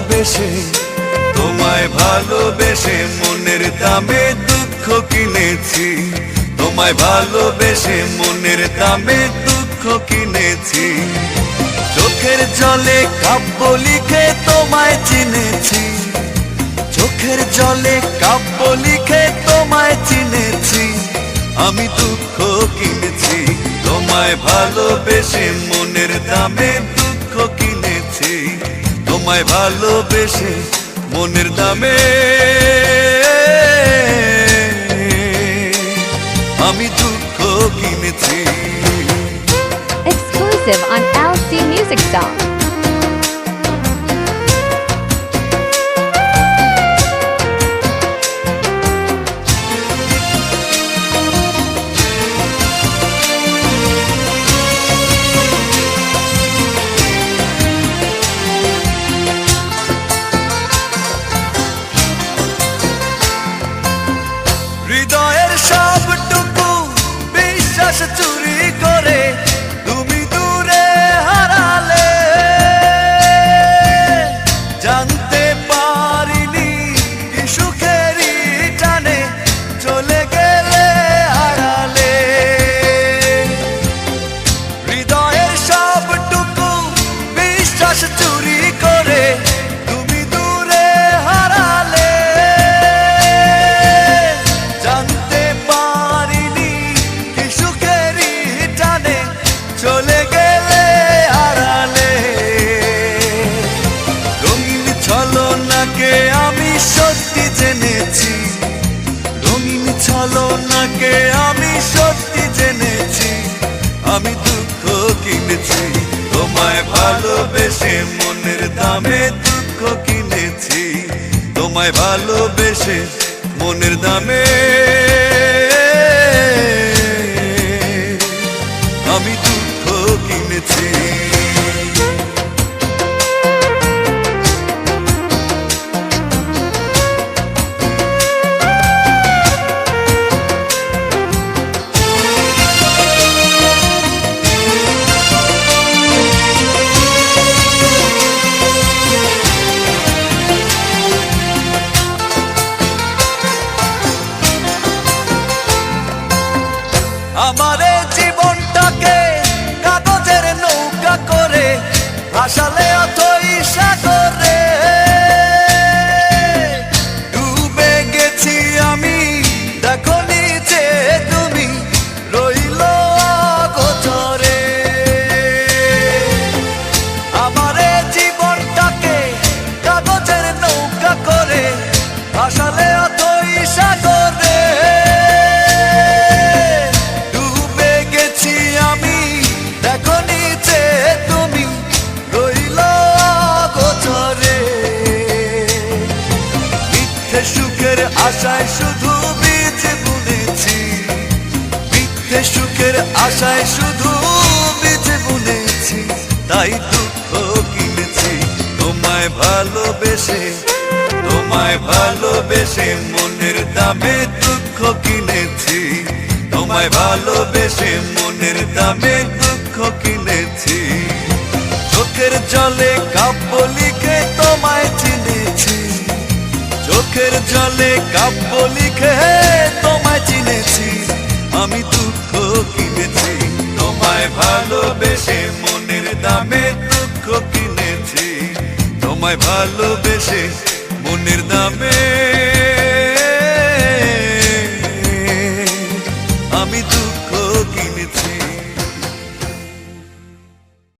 ভালোবেসে, তোমায় ভালোবেসে মনের দামে দুঃখ কিনেছি। তোমায় ভালোবেসে মনের দামে দুঃখ কিনেছি। চোখের জলে কাব্য লিখে তোমায় চিনেছি। চোখের জলে কাব্য লিখে তোমায় চিনেছি। আমি দুঃখ কিনেছি। তোমায় ভালোবেসে মনের দামে দুঃখ কিনেছি। তোমায় ভালোবেসে মনের দামে আমি দুঃখ কিনেছি। Exclusive on LC Music Song. হৃদয়ের সবটুকু বিশ্বাস চুরি করে তুমি দূরে হারালে। জানতে পারিনি কি সুখেরই টানে চলে গেলে হারালে। হৃদয়ের সবটুকু বিশ্বাস চুরি করে তুমি দূরে হারালে। জানতে পারিনি কি সুখেরই টানে চলে গেলে হারালে। রঙিন ছলনাকে আমি সত্যি জেনেছি। রঙিন ছলনাকে আমি সত্যি জেনেছি। আমি দুঃখ কিনেছি। তোমায় ভালোবেসে মনের দামে দুঃখ কিনেছি। তোমায় ভালোবেসে মনের দামে আমি দুঃখ কিনেছি। আমারে জীবনটাকে কাগজের নৌকা করে ভাসালে অথই সাগরে। ডুবে গেছি আমি দেখো নিচে তুমি রইল অগোচরে। আমারে জীবনটাকে কাগজের নৌকা করে ভাসালে অথই সাগরে। দেখো নিচে তুমি রইল অগোচরে। মিথ্যে সুখের আশায় শুধু বীজ বুনেছি। মিথ্যে সুখের আশায় শুধু বীজ বুনেছি। তাই দুঃখ কিনেছি। তোমায় ভালোবেসে, তোমায় ভালোবেসে মনের দামে দুঃখ কিনেছি। তোমায় ভালোবেসে মনের দামে দুঃখ কিনেছি। চোখের জলে কাব্য লিখে তোমায় চিনেছি। চোখের জলে কাব্য লিখে তোমায় চিনেছি। আমি দুঃখ কিনেছি। তোমায় ভালোবেসে মনের দামে দুঃখ কিনেছি। তোমায় ভালোবেসে মনের দামে